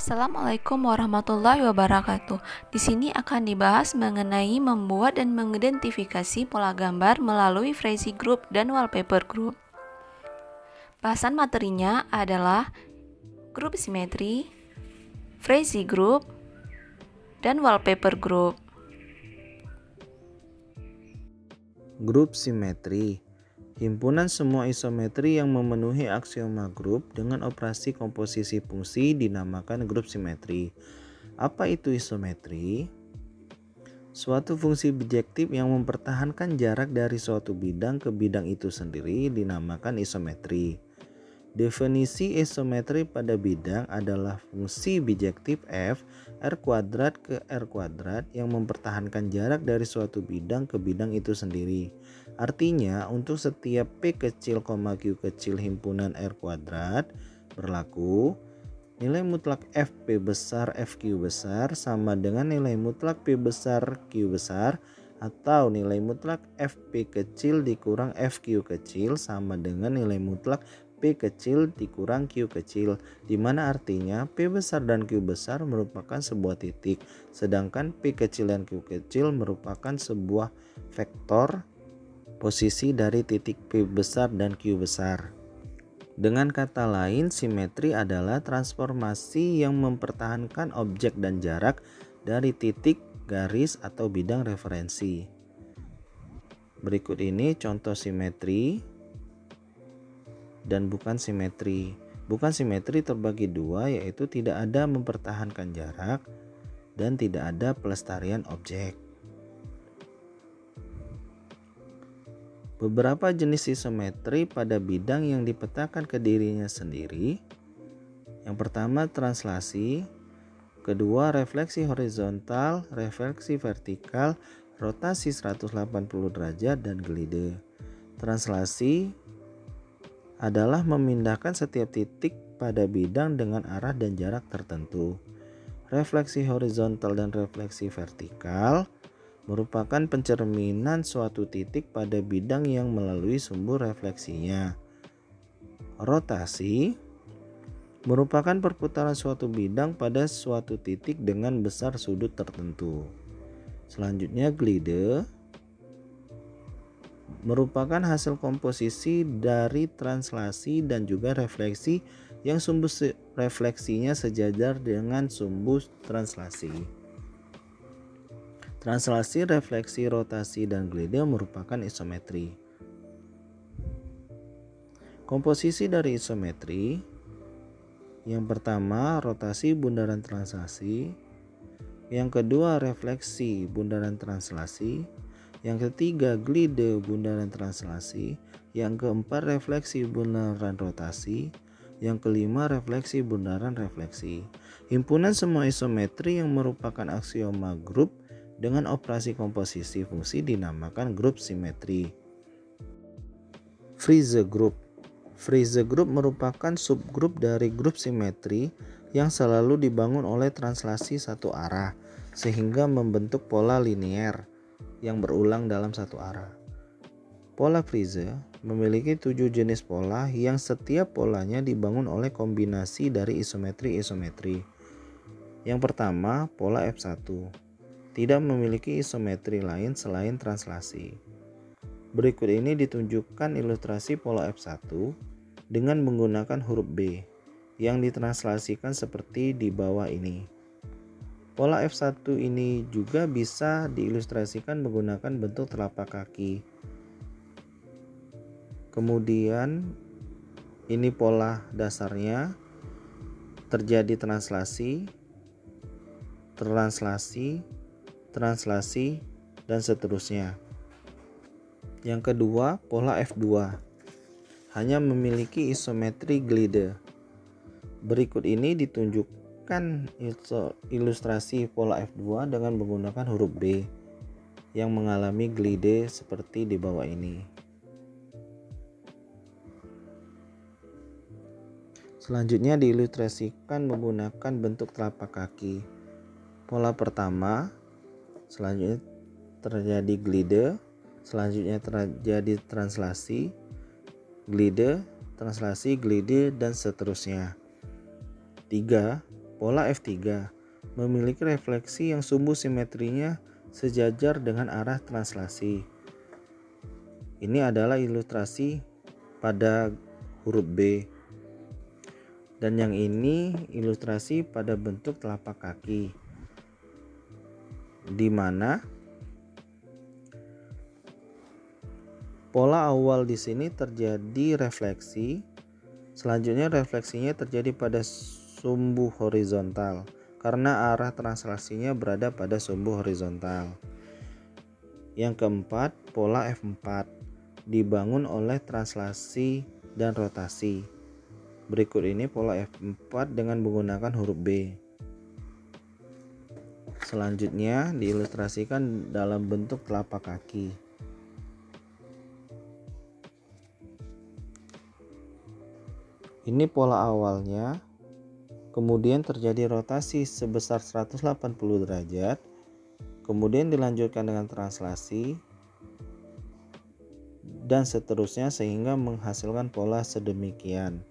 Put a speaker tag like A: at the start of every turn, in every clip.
A: Assalamualaikum warahmatullahi wabarakatuh. Di sini akan dibahas mengenai membuat dan mengidentifikasi pola gambar melalui Freezy Group dan Wallpaper Group. Bahasan materinya adalah grup simetri, Freezy Group, dan Wallpaper Group.
B: Grup simetri, himpunan semua isometri yang memenuhi aksioma grup dengan operasi komposisi fungsi dinamakan grup simetri. Apa itu isometri? Suatu fungsi bijektif yang mempertahankan jarak dari suatu bidang ke bidang itu sendiri dinamakan isometri. Definisi isometri pada bidang adalah fungsi bijektif f r kuadrat ke r kuadrat yang mempertahankan jarak dari suatu bidang ke bidang itu sendiri. Artinya untuk setiap p kecil, q kecil himpunan r kuadrat berlaku nilai mutlak fp besar fq besar sama dengan nilai mutlak p besar q besar, atau nilai mutlak fp kecil dikurang fq kecil sama dengan nilai mutlak P kecil dikurang Q kecil, di mana artinya P besar dan Q besar merupakan sebuah titik, sedangkan P kecil dan Q kecil merupakan sebuah vektor posisi dari titik P besar dan Q besar. Dengan kata lain, simetri adalah transformasi yang mempertahankan objek dan jarak dari titik, garis, atau bidang referensi. Berikut ini contoh simetri dan bukan simetri. Bukan simetri terbagi dua, yaitu tidak ada mempertahankan jarak dan tidak ada pelestarian objek. Beberapa jenis isometri pada bidang yang dipetakan ke dirinya sendiri. Yang pertama translasi, kedua refleksi horizontal, refleksi vertikal, rotasi 180 derajat, dan glide. Translasi adalah memindahkan setiap titik pada bidang dengan arah dan jarak tertentu. Refleksi horizontal dan refleksi vertikal merupakan pencerminan suatu titik pada bidang yang melalui sumber refleksinya. Rotasi merupakan perputaran suatu bidang pada suatu titik dengan besar sudut tertentu. Selanjutnya glide merupakan hasil komposisi dari translasi dan juga refleksi yang sumbu refleksinya sejajar dengan sumbu translasi. Translasi, refleksi, rotasi, dan glide merupakan isometri. Komposisi dari isometri, yang pertama rotasi bundaran translasi, yang kedua refleksi bundaran translasi, yang ketiga glide bundaran translasi, yang keempat refleksi bundaran rotasi, yang kelima refleksi bundaran refleksi. Himpunan semua isometri yang merupakan aksioma grup dengan operasi komposisi fungsi dinamakan grup simetri. Freezy Group. Freezy Group merupakan subgrup dari grup simetri yang selalu dibangun oleh translasi satu arah sehingga membentuk pola linier yang berulang dalam satu arah. Pola Freezy memiliki 7 jenis pola yang setiap polanya dibangun oleh kombinasi dari isometri-isometri. Yang pertama, pola F1 tidak memiliki isometri lain selain translasi. Berikut ini ditunjukkan ilustrasi pola F1 dengan menggunakan huruf B yang ditranslasikan seperti di bawah ini. Pola F1 ini juga bisa diilustrasikan menggunakan bentuk telapak kaki. Kemudian ini pola dasarnya, terjadi translasi, translasi, translasi, dan seterusnya. Yang kedua, pola F2 hanya memiliki isometri glide. Berikut ini ditunjukkan ilustrasi pola F2 dengan menggunakan huruf B yang mengalami glide seperti di bawah ini. Selanjutnya diilustrasikan menggunakan bentuk telapak kaki. Pola pertama, selanjutnya terjadi glide, selanjutnya terjadi translasi, glide, translasi, glide, dan seterusnya. 3. Pola F3 memiliki refleksi yang sumbu simetrinya sejajar dengan arah translasi. Ini adalah ilustrasi pada huruf B. Dan yang ini ilustrasi pada bentuk telapak kaki, di mana pola awal di sini terjadi refleksi. Selanjutnya refleksinya terjadi pada sumbu horizontal karena arah translasinya berada pada sumbu horizontal. Yang keempat, pola F4 dibangun oleh translasi dan rotasi. Berikut ini pola F4 dengan menggunakan huruf B. Selanjutnya diilustrasikan dalam bentuk telapak kaki. Ini pola awalnya, kemudian terjadi rotasi sebesar 180 derajat, kemudian dilanjutkan dengan translasi, dan seterusnya sehingga menghasilkan pola sedemikian.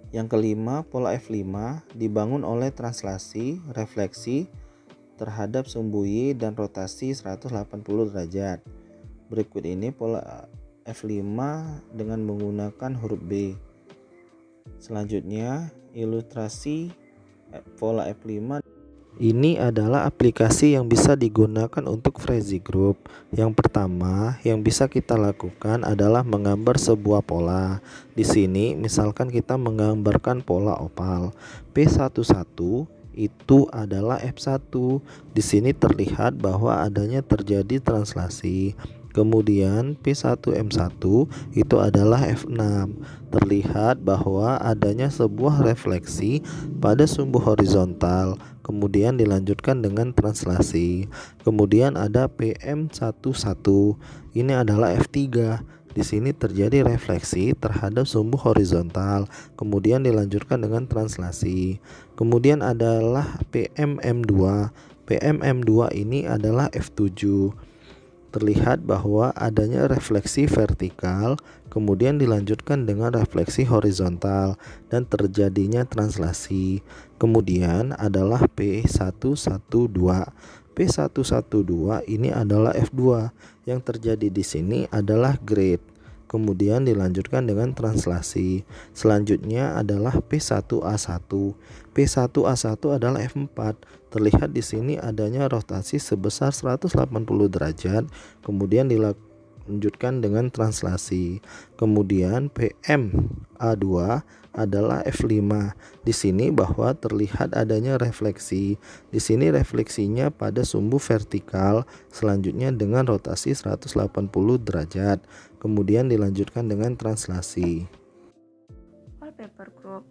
B: Yang kelima, pola F5 dibangun oleh translasi, refleksi terhadap sumbu Y dan rotasi 180 derajat. Berikut ini pola F5 dengan menggunakan huruf B. Selanjutnya, ilustrasi pola F5. Ini adalah aplikasi yang bisa digunakan untuk Frezy Group. Yang pertama yang bisa kita lakukan adalah menggambar sebuah pola. Di sini misalkan kita menggambarkan pola oval. P11 itu adalah F1. Di sini terlihat bahwa adanya terjadi translasi. Kemudian P1M1 itu adalah F6. Terlihat bahwa adanya sebuah refleksi pada sumbu horizontal. Kemudian dilanjutkan dengan translasi. Kemudian ada PM11. Ini adalah F3. Di sini terjadi refleksi terhadap sumbu horizontal. Kemudian dilanjutkan dengan translasi. Kemudian adalah PMM2. PMM2 ini adalah F7. Terlihat bahwa adanya refleksi vertikal, kemudian dilanjutkan dengan refleksi horizontal dan terjadinya translasi. Kemudian adalah P112. P112 ini adalah F2. Yang terjadi di sini adalah grade. Kemudian dilanjutkan dengan translasi. Selanjutnya adalah P1A1. P1A1 adalah F4. Terlihat di sini adanya rotasi sebesar 180 derajat. Kemudian dilanjutkan dengan translasi. Kemudian PMA2 adalah F5. Di sini bahwa terlihat adanya refleksi. Di sini refleksinya pada sumbu vertikal, selanjutnya dengan rotasi 180 derajat. Kemudian dilanjutkan dengan translasi.
A: Wallpaper group.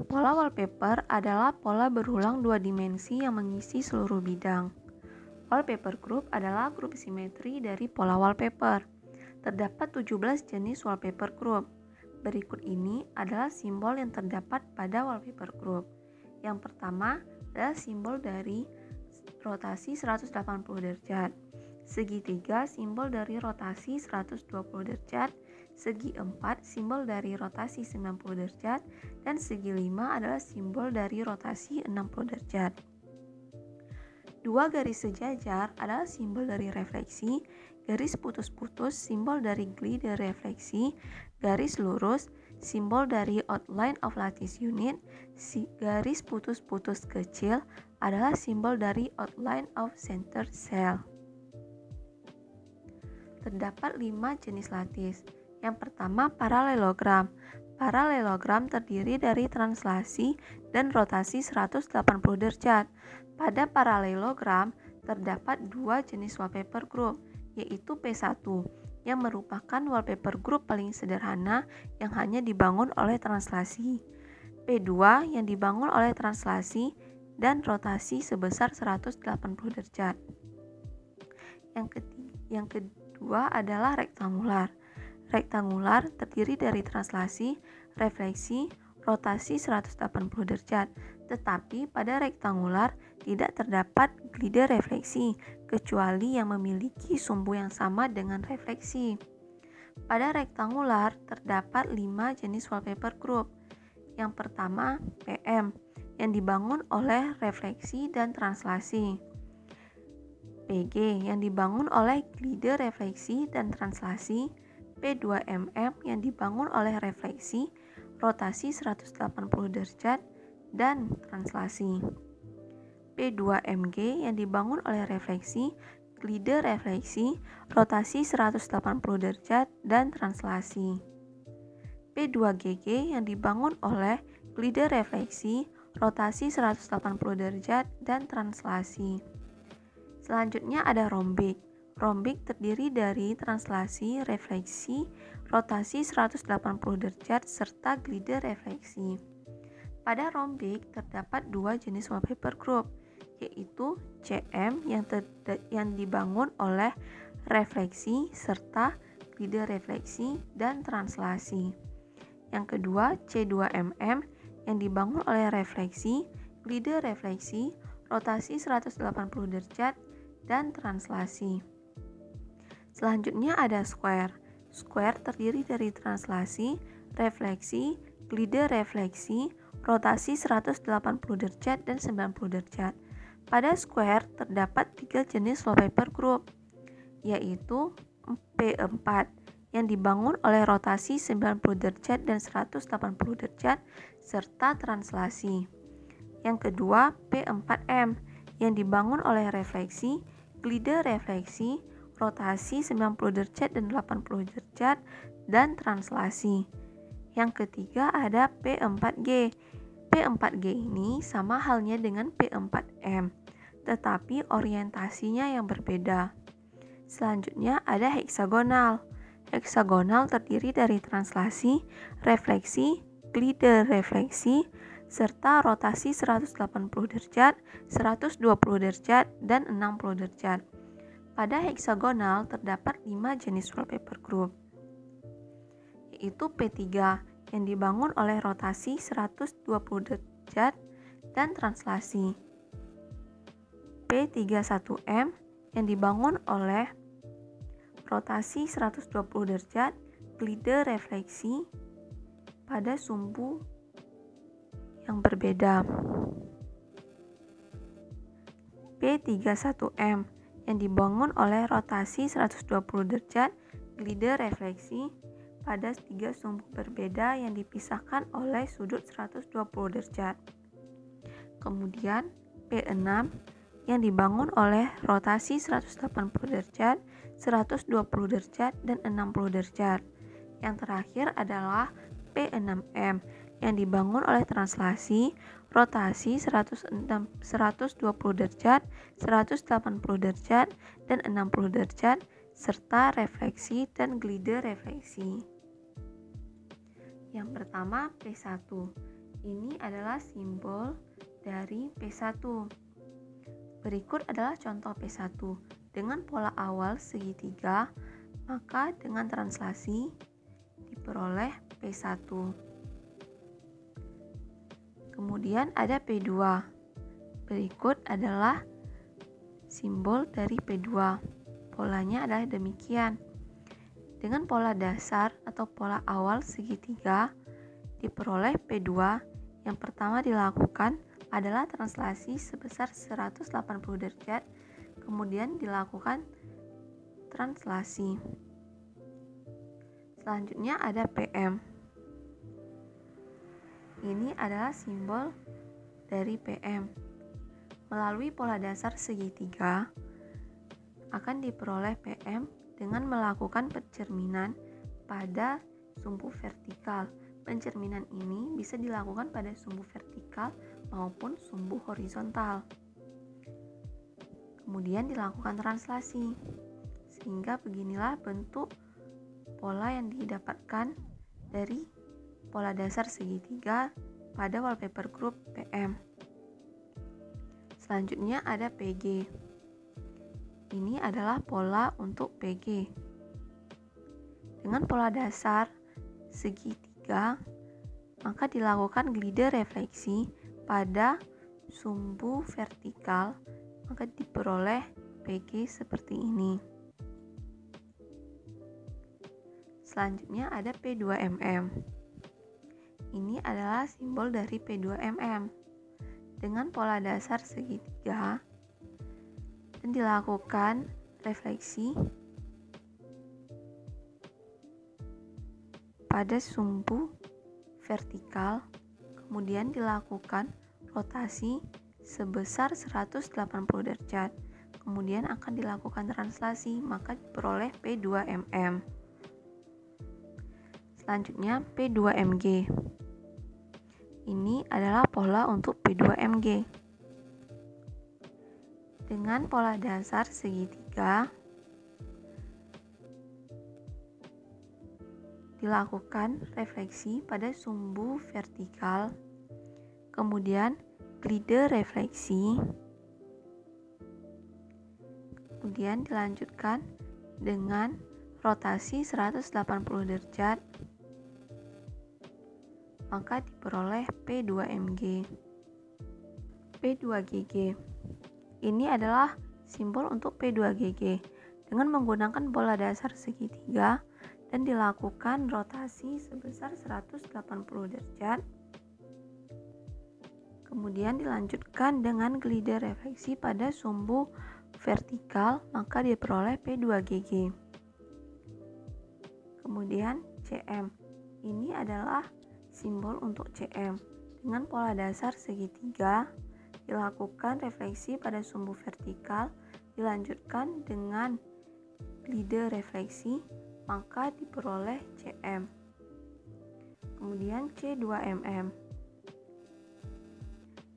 A: Pola wallpaper adalah pola berulang dua dimensi yang mengisi seluruh bidang. Wallpaper group adalah grup simetri dari pola wallpaper. Terdapat 17 jenis wallpaper group. Berikut ini adalah simbol yang terdapat pada wallpaper group. Yang pertama adalah simbol dari rotasi 180 derajat. Segitiga simbol dari rotasi 120 derajat. Segi 4 simbol dari rotasi 90 derajat. Dan segi 5 adalah simbol dari rotasi 60 derajat. Dua garis sejajar adalah simbol dari refleksi. Garis putus-putus simbol dari glider refleksi. Garis lurus simbol dari outline of lattice unit. Garis putus-putus kecil adalah simbol dari outline of center cell. Terdapat 5 jenis lattice. Yang pertama, paralelogram. Paralelogram terdiri dari translasi dan rotasi 180 derajat. Pada paralelogram terdapat 2 jenis wallpaper group, yaitu P1 yang merupakan wallpaper group paling sederhana yang hanya dibangun oleh translasi. P2 yang dibangun oleh translasi dan rotasi sebesar 180 derajat. Yang kedua adalah rektangular. Rektangular terdiri dari translasi, refleksi, rotasi 180 derajat. Tetapi pada rektangular tidak terdapat glider refleksi, kecuali yang memiliki sumbu yang sama dengan refleksi. Pada rektangular terdapat 5 jenis wallpaper group. Yang pertama, PM, yang dibangun oleh refleksi dan translasi. PG, yang dibangun oleh glider refleksi dan translasi. P2MM, yang dibangun oleh refleksi, rotasi 180 derajat, dan translasi. P2MG, yang dibangun oleh refleksi, glider refleksi, rotasi 180 derajat, dan translasi. P2GG, yang dibangun oleh glider refleksi, rotasi 180 derajat, dan translasi. Selanjutnya ada rombik. Rombik terdiri dari translasi, refleksi, rotasi 180 derajat, serta glider refleksi. Pada rombik terdapat dua jenis wallpaper group, yaitu CM yang dibangun oleh refleksi serta glider refleksi dan translasi. Yang kedua, C2MM yang dibangun oleh refleksi, glider refleksi, rotasi 180 derajat, dan translasi. Selanjutnya ada square. Square terdiri dari translasi, refleksi, glider refleksi, rotasi 180 derajat, dan 90 derajat. Pada square terdapat 3 jenis wallpaper group, yaitu P4 yang dibangun oleh rotasi 90 derajat dan 180 derajat serta translasi. Yang kedua, P4M yang dibangun oleh refleksi, glider refleksi, rotasi 90 derajat dan 80 derajat, dan translasi. Yang ketiga ada P4G. P4G ini sama halnya dengan P4M, tetapi orientasinya yang berbeda. Selanjutnya ada heksagonal. Heksagonal terdiri dari translasi, refleksi, glider refleksi, serta rotasi 180 derajat, 120 derajat, dan 60 derajat. Pada heksagonal terdapat 5 jenis wallpaper group, yaitu P3 yang dibangun oleh rotasi 120 derajat dan translasi. P31M yang dibangun oleh rotasi 120 derajat, glider refleksi pada sumbu yang berbeda. P31M yang dibangun oleh rotasi 120 derajat, glider refleksi pada 3 sumbu berbeda yang dipisahkan oleh sudut 120 derajat. Kemudian P6 yang dibangun oleh rotasi 180 derajat, 120 derajat, dan 60 derajat. Yang terakhir adalah P6M yang dibangun oleh translasi, rotasi 120 derajat, 180 derajat, dan 60 derajat, serta refleksi dan glider refleksi. Yang pertama P1. Ini adalah simbol dari P1. Berikut adalah contoh P1. Dengan pola awal segitiga, maka dengan translasi diperoleh P1. Kemudian ada P2. Berikut adalah simbol dari P2. Polanya adalah demikian. Dengan pola dasar atau pola awal segitiga diperoleh P2. Yang pertama dilakukan adalah translasi sebesar 180 derajat, kemudian dilakukan translasi. Selanjutnya ada PM. Ini adalah simbol dari PM. Melalui pola dasar segitiga akan diperoleh PM dengan melakukan pencerminan pada sumbu vertikal. Pencerminan ini bisa dilakukan pada sumbu vertikal maupun sumbu horizontal. Kemudian dilakukan translasi. Sehingga beginilah bentuk pola yang didapatkan dari pola dasar segitiga pada wallpaper group PM. Selanjutnya ada PG. Ini adalah pola untuk PG. Dengan pola dasar segitiga, maka dilakukan glider refleksi pada sumbu vertikal, maka diperoleh PG seperti ini. Selanjutnya ada P2MM. Ini adalah simbol dari P2MM dengan pola dasar segitiga dan dilakukan refleksi pada sumbu vertikal, kemudian dilakukan rotasi sebesar 180 derajat. Kemudian akan dilakukan translasi, maka diperoleh P2MM. Selanjutnya P2MG. Ini adalah pola untuk P2MG. Dengan pola dasar segitiga, dilakukan refleksi pada sumbu vertikal, kemudian glider refleksi, kemudian dilanjutkan dengan rotasi 180 derajat, maka diperoleh P2MG. P2GG. Ini adalah simbol untuk P2GG dengan menggunakan pola dasar segitiga dan dilakukan rotasi sebesar 180 derajat. Kemudian dilanjutkan dengan glider refleksi pada sumbu vertikal, maka diperoleh P2GG. Kemudian CM. Ini adalah simbol untuk CM. Dengan pola dasar segitiga, dilakukan refleksi pada sumbu vertikal, dilanjutkan dengan glider refleksi, maka diperoleh CM. Kemudian C2MM.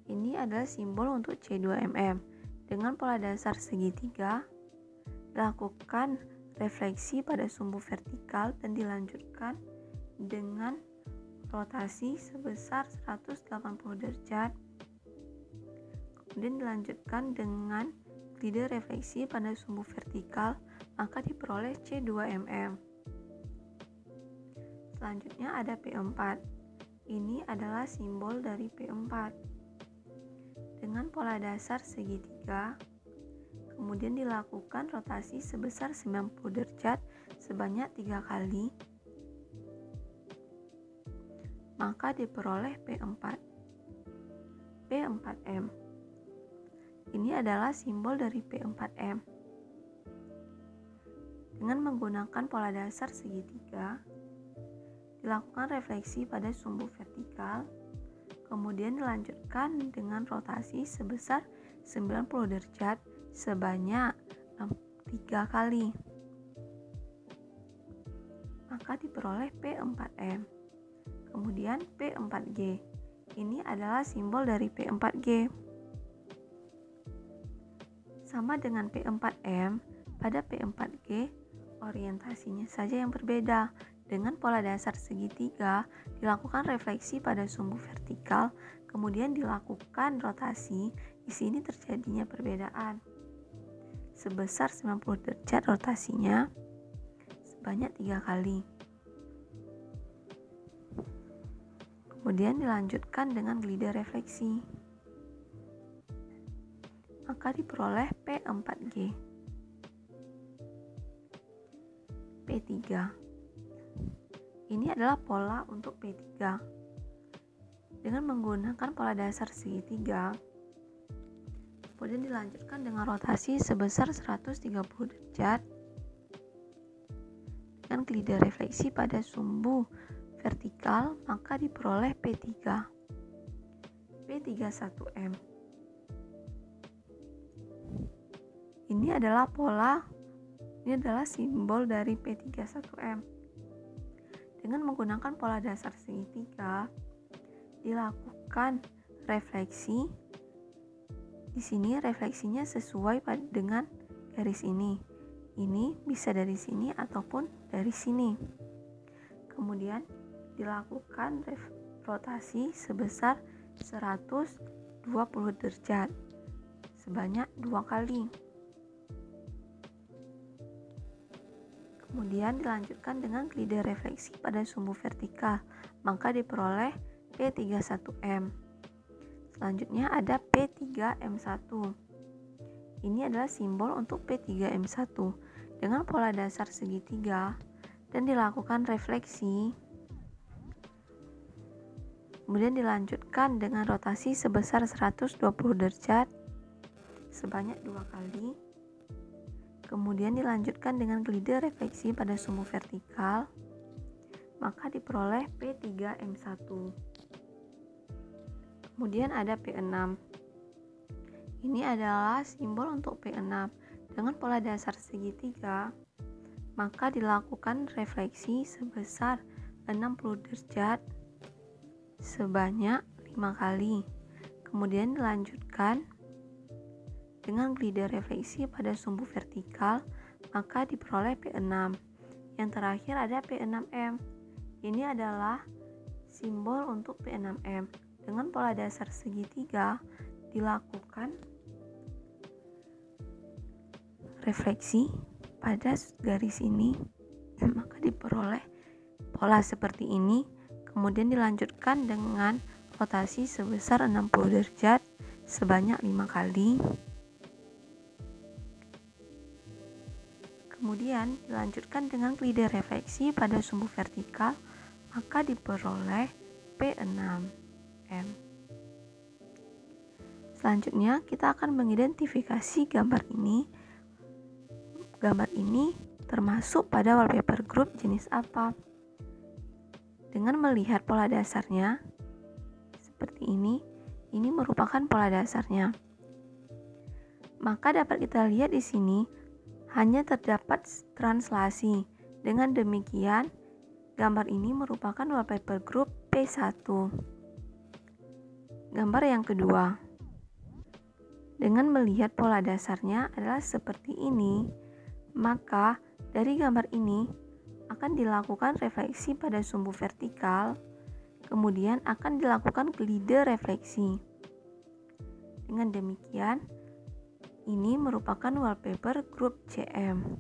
A: Ini adalah simbol untuk C2MM. Dengan pola dasar segitiga, dilakukan refleksi pada sumbu vertikal dan dilanjutkan dengan rotasi sebesar 180 derajat. Kemudian dilanjutkan dengan glider refleksi pada sumbu vertikal, maka diperoleh C2MM. Selanjutnya ada P4. Ini adalah simbol dari P4. Dengan pola dasar segitiga, kemudian dilakukan rotasi sebesar 90 derajat sebanyak 3 kali, maka diperoleh P4. P4M. Ini adalah simbol dari P4M. Dengan menggunakan pola dasar segitiga, dilakukan refleksi pada sumbu vertikal, kemudian dilanjutkan dengan rotasi sebesar 90 derajat sebanyak 3 kali, maka diperoleh P4M. Kemudian P4G. Ini adalah simbol dari P4G. Sama dengan P4M, pada P4G orientasinya saja yang berbeda. Dengan pola dasar segitiga, dilakukan refleksi pada sumbu vertikal, kemudian dilakukan rotasi. Di sini terjadinya perbedaan. Sebesar 90 derajat rotasinya sebanyak 3 kali. Kemudian dilanjutkan dengan glider refleksi. Maka diperoleh P4G. P3. Ini adalah pola untuk P3. Dengan menggunakan pola dasar segitiga, kemudian dilanjutkan dengan rotasi sebesar 130 derajat dengan glider refleksi pada sumbu vertikal, maka diperoleh P3. P31M. Ini adalah simbol dari P31M. Dengan menggunakan pola dasar segitiga, dilakukan refleksi. Di sini refleksinya sesuai dengan garis ini. Ini bisa dari sini ataupun dari sini. Kemudian dilakukan rotasi sebesar 120 derajat sebanyak 2 kali. Kemudian dilanjutkan dengan glider refleksi pada sumbu vertikal, maka diperoleh P31M. Selanjutnya ada P3M1. Ini adalah simbol untuk P3M1 dengan pola dasar segitiga dan dilakukan refleksi Kemudian dilanjutkan dengan rotasi sebesar 120 derajat sebanyak 2 kali. Kemudian dilanjutkan dengan glider refleksi pada sumbu vertikal, maka diperoleh P3M1. Kemudian ada P6. Ini adalah simbol untuk P6. Dengan pola dasar segitiga, maka dilakukan refleksi sebesar 60 derajat sebanyak 5 kali. Kemudian dilanjutkan dengan glider refleksi pada sumbu vertikal, maka diperoleh P6. Yang terakhir ada P6M. Ini adalah simbol untuk P6M. Dengan pola dasar segitiga dilakukan refleksi pada garis ini, maka diperoleh pola seperti ini. Kemudian dilanjutkan dengan rotasi sebesar 60 derajat sebanyak 5 kali. Kemudian dilanjutkan dengan glider refleksi pada sumbu vertikal, maka diperoleh P6M. Selanjutnya kita akan mengidentifikasi gambar ini. Gambar ini termasuk pada wallpaper group jenis apa? Dengan melihat pola dasarnya seperti ini merupakan pola dasarnya. Maka dapat kita lihat di sini hanya terdapat translasi. Dengan demikian, gambar ini merupakan wallpaper group P1. Gambar yang kedua. Dengan melihat pola dasarnya adalah seperti ini, maka dari gambar ini akan dilakukan refleksi pada sumbu vertikal, kemudian akan dilakukan glider refleksi. Dengan demikian, ini merupakan wallpaper group CM.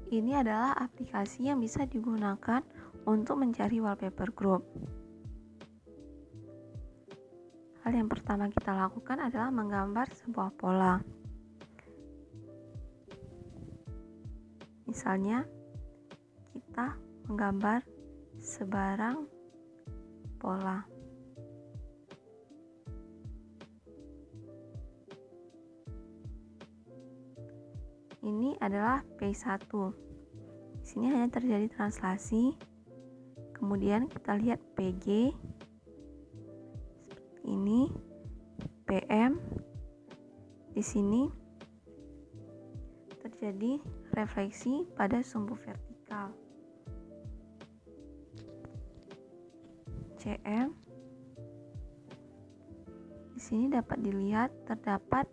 A: Ini adalah aplikasi yang bisa digunakan untuk mencari wallpaper group. Hal yang pertama kita lakukan adalah menggambar sebuah pola. Misalnya, kita menggambar sebarang pola. Ini adalah P1. Di sini hanya terjadi translasi. Kemudian kita lihat PG seperti ini, PM. Di sini terjadi refleksi pada sumbu vertikal. CM. Di sini dapat dilihat terdapat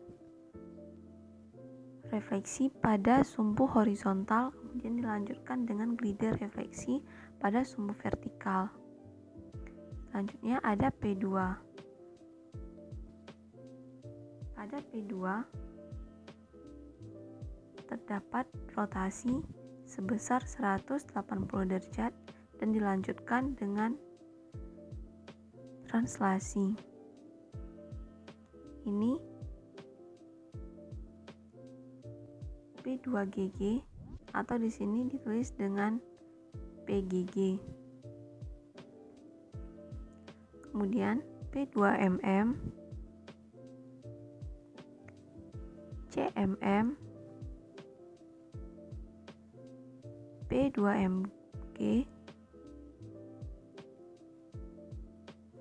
A: refleksi pada sumbu horizontal, kemudian dilanjutkan dengan glider refleksi pada sumbu vertikal. Selanjutnya ada P2. Pada P2 terdapat rotasi sebesar 180 derajat dan dilanjutkan dengan translasi. Ini P2GG atau di sini ditulis dengan PGG. Kemudian P2MM, CMM, P2MG,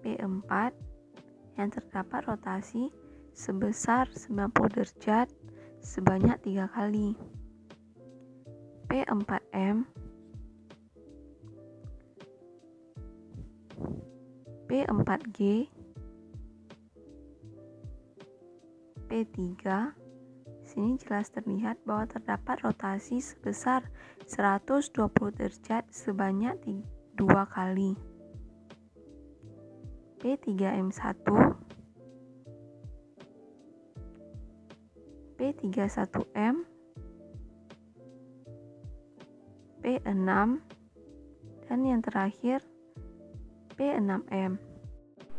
A: P4 yang terdapat rotasi sebesar 90 derajat sebanyak 3 kali. P4M, P4G, P3. Sini jelas terlihat bahwa terdapat rotasi sebesar 120 derajat sebanyak 2 kali. P3M1, P31M, P6, dan yang terakhir P6M.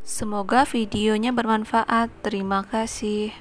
C: Semoga videonya bermanfaat. Terima kasih.